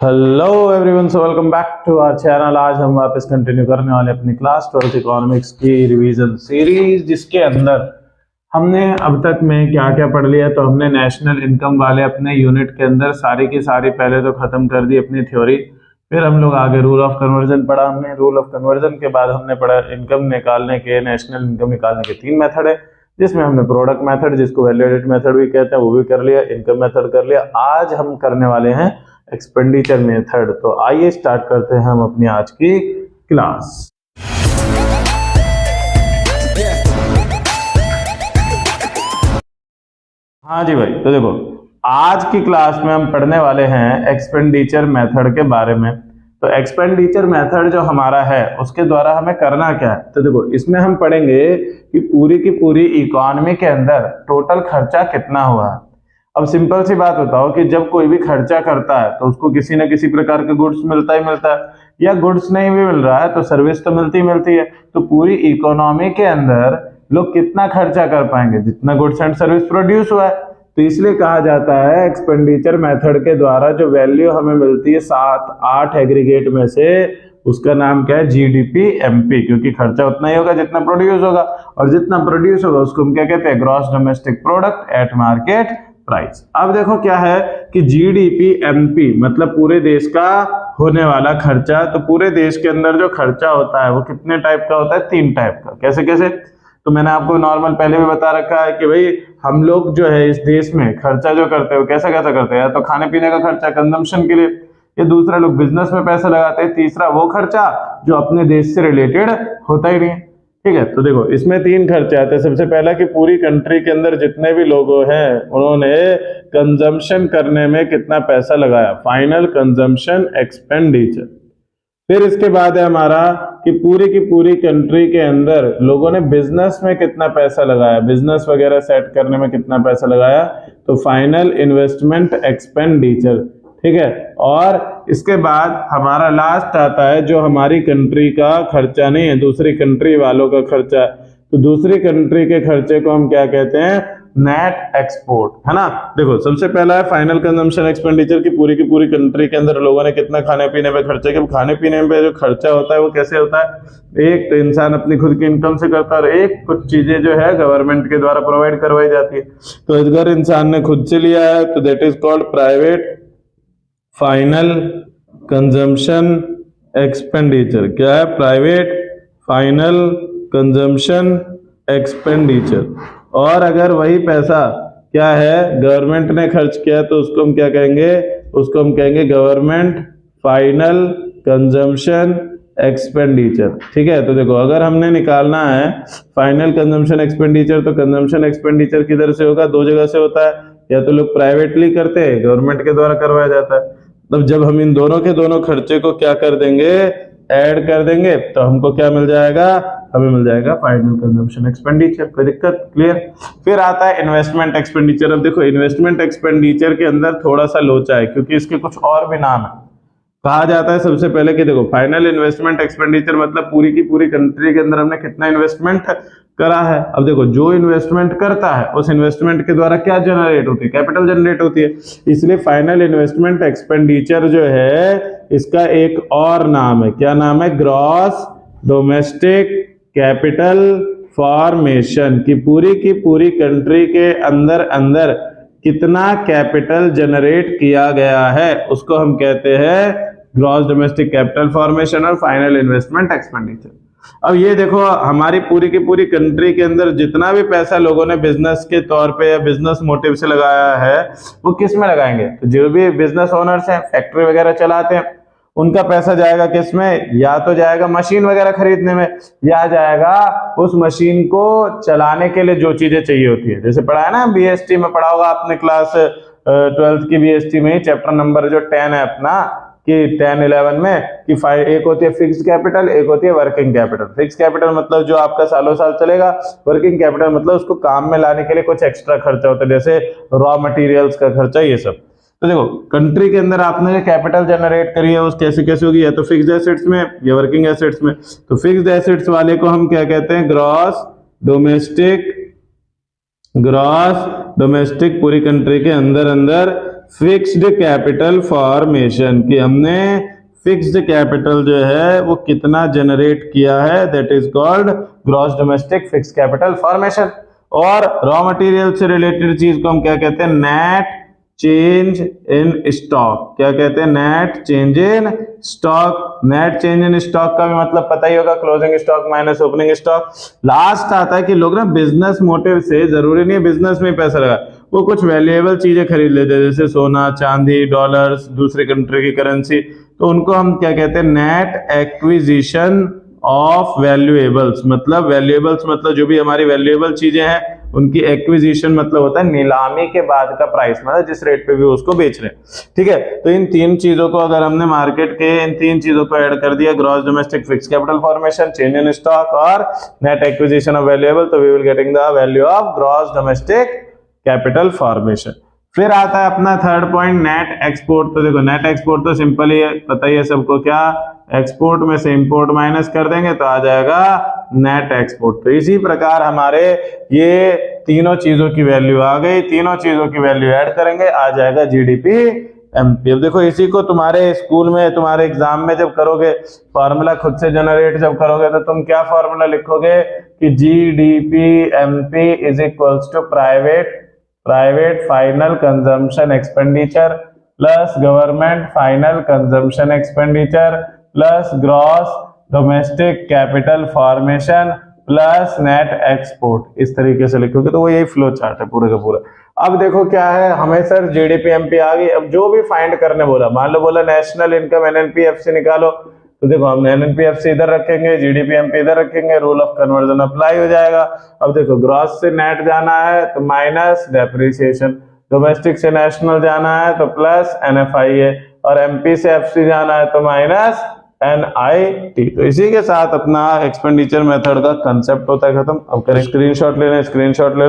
Hello everyone, so welcome back to our channel. आज हम वापस कंटिन्यू करने वाले अपनी क्लास 12th इकोनॉमिक्स की रिवीजन सीरीज, जिसके अंदर हमने अब तक में क्या क्या पढ़ लिया। तो हमने नेशनल इनकम वाले अपने यूनिट के अंदर सारी की सारी पहले तो खत्म कर दी अपनी थ्योरी। फिर हम लोग आगे रूल ऑफ कन्वर्जन पढ़ा हमने। रूल ऑफ कन्वर्जन के बाद हमने पढ़ा इनकम निकालने के, नेशनल इनकम निकालने के 3 मेथड है, जिसमें हमने प्रोडक्ट मेथड, जिसको वैल्यू एडिट मेथड भी कहते हैं, वो भी कर लिया। इनकम मेथड कर लिया। आज हम करने वाले हैं एक्सपेंडिचर मेथड। तो आइए स्टार्ट करते हैं हम अपनी आज की क्लास। हाँ जी भाई, तो देखो आज की क्लास में हम पढ़ने वाले हैं एक्सपेंडिचर मेथड के बारे में। तो एक्सपेंडिचर मेथड जो हमारा है उसके द्वारा हमें करना क्या है। तो देखो इसमें हम पढ़ेंगे कि पूरी की पूरी इकोनॉमी के अंदर टोटल खर्चा कितना हुआ है। अब सिंपल सी बात बताओ कि जब कोई भी खर्चा करता है तो उसको किसी न किसी प्रकार के गुड्स मिलता ही मिलता है, या गुड्स नहीं भी मिल रहा है तो सर्विस तो मिलती है। तो पूरी इकोनॉमी के अंदर लोग कितना खर्चा कर पाएंगे, जितना गुड्स एंड सर्विस प्रोड्यूस हुआ है। तो इसलिए कहा जाता है एक्सपेंडिचर मेथड के द्वारा जो वैल्यू हमें मिलती है 7-8 एग्रीगेट में से, उसका नाम क्या है, जीडीपी एमपी। क्योंकि खर्चा उतना ही होगा जितना प्रोड्यूस होगा, और जितना प्रोड्यूस होगा उसको हम क्या कहते हैं, gross domestic product at market price. अब देखो क्या है कि जीडीपी एमपी मतलब पूरे देश का होने वाला खर्चा। तो पूरे देश के अंदर जो खर्चा होता है वो कितने टाइप का होता है, 3 टाइप का। कैसे कैसे? तो मैंने आपको नॉर्मल पहले भी बता रखा है कि भाई हम लोग जो है इस देश में खर्चा जो करते हैं वो कैसा कैसा करते हैं। या तो खाने पीने का खर्चा कंजम्पशन के लिए, या दूसरा लोग बिजनेस में पैसा लगाते हैं, तीसरा वो खर्चा जो अपने देश से रिलेटेड होता ही नहीं है। ठीक है, तो देखो इसमें 3 खर्चे आते हैं। सबसे पहला कि पूरी कंट्री के अंदर जितने भी लोग हैं उन्होंने कंजम्पशन करने में कितना पैसा लगाया, फाइनल कंजम्पशन एक्सपेंडिचर। फिर इसके बाद है हमारा कि पूरी की पूरी कंट्री के अंदर लोगों ने बिजनेस में कितना पैसा लगाया, बिजनेस वगैरह सेट करने में कितना पैसा लगाया, तो फाइनल इन्वेस्टमेंट एक्सपेंडिचर। ठीक है, और इसके बाद हमारा लास्ट आता है जो हमारी कंट्री का खर्चा नहीं है, दूसरी कंट्री वालों का खर्चा। तो दूसरी कंट्री के खर्चे को हम क्या कहते हैं, नेट एक्सपोर्ट, है ना। देखो सबसे पहला है फाइनल कंजम्पशन एक्सपेंडिचर की पूरी कंट्री के अंदर लोगों ने कितना खाने पीने में खर्चा किया। खाने पीने में जो खर्चा होता है वो कैसे होता है, एक तो इंसान अपनी खुद की इनकम से करता है, और एक कुछ चीजें जो है गवर्नमेंट के द्वारा प्रोवाइड करवाई जाती है। तो अगर इंसान ने खुद से लिया है तो that is called private final consumption expenditure. क्या है, प्राइवेट फाइनल कंजम्पशन एक्सपेंडिचर। और अगर वही पैसा क्या है गवर्नमेंट ने खर्च किया तो उसको हम क्या कहेंगे, उसको हम कहेंगे गवर्नमेंट फाइनल कंजम्पशन एक्सपेंडिचर। ठीक है, तो देखो अगर हमने निकालना है फाइनल कंजम्पशन एक्सपेंडिचर तो कंजम्पशन एक्सपेंडिचर किधर से होगा, 2 जगह से होता है। या तो लोग प्राइवेटली करते हैं, गवर्नमेंट के द्वारा करवाया जाता है। तब जब हम इन दोनों के दोनों खर्चे को क्या कर देंगे, ऐड कर देंगे, तो हमको क्या मिल जाएगा, हमें मिल जाएगा फाइनल कंजम्पशन एक्सपेंडिचर। कोई दिक्कत? क्लियर। फिर आता है इन्वेस्टमेंट एक्सपेंडिचर। अब देखो इन्वेस्टमेंट एक्सपेंडिचर के अंदर थोड़ा सा लोचा है, क्योंकि इसके कुछ और भी नाम है। कहा जाता है सबसे पहले कि देखो फाइनल इन्वेस्टमेंट एक्सपेंडिचर मतलब पूरी की पूरी कंट्री के अंदर हमने कितना इन्वेस्टमेंट करा है। अब देखो जो इन्वेस्टमेंट करता है उस इन्वेस्टमेंट के द्वारा क्या जनरेट होती है, कैपिटल जनरेट होती है। इसलिए फाइनल इन्वेस्टमेंट एक्सपेंडिचर जो है इसका एक और नाम है। क्या नाम है, ग्रॉस डोमेस्टिक कैपिटल फॉर्मेशन। की पूरी कंट्री के अंदर कितना कैपिटल जनरेट किया गया है उसको हम कहते हैं ग्रॉस डोमेस्टिक कैपिटल फॉर्मेशन और फाइनल इन्वेस्टमेंट एक्सपेंडिचर। अब ये देखो हमारी पूरी की पूरी कंट्री के अंदर जितना भी पैसा लोगों ने बिजनेस के तौर पे या बिजनेस मोटिव से लगाया है वो किस में लगाएंगे, तो जो भी बिजनेस ओनर्स हैं, फैक्ट्री वगैरह चलाते हैं, उनका पैसा जाएगा किस में, या तो जाएगा मशीन वगैरह खरीदने में, या जाएगा उस मशीन को चलाने के लिए जो चीजें चाहिए होती है। जैसे पढ़ा है ना बीएसटी में, पढ़ा होगा आपने क्लास 12th की बीएसटी में ही, चैप्टर नंबर जो 10 है अपना, कि 10-11 में कि एक होती है फिक्स्ड कैपिटल, एक होती है वर्किंग कैपिटल। फिक्स्ड कैपिटल मतलब जो आपका सालों साल चलेगा, वर्किंग कैपिटल मतलब उसको काम में लाने के लिए कुछ एक्स्ट्रा खर्चा होता है, जैसे रॉ मटेरियल्स का खर्चा, ये सब। तो देखो कंट्री के अंदर आपने जो कैपिटल जनरेट करी है उस कैसे कैसे होगी, या तो फिक्स्ड एसेट्स में या वर्किंग एसेट्स में। तो फिक्स्ड एसेट्स वाले को हम क्या कहते हैं, ग्रॉस डोमेस्टिक पूरी कंट्री के अंदर फिक्स्ड कैपिटल फॉर्मेशन, कि हमने फिक्स्ड कैपिटल जो है वो कितना जनरेट किया है, that is called gross domestic fixed capital formation. और रॉ मटेरियल से रिलेटेड चीज को हम क्या कहते हैं, नेट चेंज इन स्टॉक। क्या कहते हैं, net change in stock. Net change in stock का भी मतलब पता ही होगा, closing stock minus opening stock. Last आता है कि लोग ना बिजनेस मोटिव से, जरूरी नहीं है बिजनेस में पैसा लगा, वो कुछ वैल्यूएबल चीजें खरीद लेते हैं जैसे सोना, चांदी, डॉलर्स, दूसरी कंट्री की करेंसी, तो उनको हम क्या कहते हैं, नेट एक्विजिशन ऑफ वैल्यूएबल्स। मतलब वैल्यूएबल्स मतलब जो भी हमारी वैल्यूएबल चीजें हैं उनकी एक्विजिशन मतलब होता है नीलामी के बाद का प्राइस, मतलब जिस रेट पे भी उसको बेच रहे हैं। ठीक है, तो इन तीन चीजों को अगर हमने मार्केट के इन तीन चीजों को ऐड कर दिया, gross domestic fixed capital formation, change in stock और नेट एक्विजिशन ऑफ वैल्यूएबल, तो we will getting the value of gross domestic capital formation. फिर आता है अपना थर्ड पॉइंट, नेट एक्सपोर्ट। तो देखो नेट एक्सपोर्ट तो सिंपल ही है, पता ही है सबको, क्या एक्सपोर्ट में से इंपोर्ट माइनस कर देंगे तो आ जाएगा नेट एक्सपोर्ट। तो इसी प्रकार हमारे ये तीनों चीजों की वैल्यू आ गई, तीनों चीजों की वैल्यू ऐड करेंगे, आ जाएगा जीडीपी एमपी। अब देखो इसी को तुम्हारे स्कूल में, तुम्हारे एग्जाम में जब करोगे, फॉर्मूला खुद से जनरेट जब करोगे तो तुम क्या फॉर्मूला लिखोगे कि GDP MP is equals to private final consumption expenditure plus government final consumption expenditure plus gross domestic capital formation plus net export. इस तरीके से लिखोगे तो वो यही फ्लो चार्ट है पूरे का पूरा। अब देखो क्या है, हमें सर जीडीपी एमपी आ गई। अब जो भी फाइंड करने बोला, मान लो बोला नेशनल इनकम एनएनपीएफ से निकालो, तो देखो हम एनएनपीएफ से इधर रखेंगे, जीडीपी एमपी इधर रखेंगे, रूल ऑफ कन्वर्जन अप्लाई हो जाएगा। अब देखो ग्रॉस से नेट जाना है तो माइनस डेप्रिसिएशन, डोमेस्टिक से नेशनल जाना है तो प्लस एनएफआईए, और एमपी से एफसी जाना है तो माइनस एनआईटी। तो इसी के साथ अपना एक्सपेंडिचर मेथड का कंसेप्ट होता है खत्म। अब करें स्क्रीनशॉट ले लें, स्क्रीनशॉट ले लो।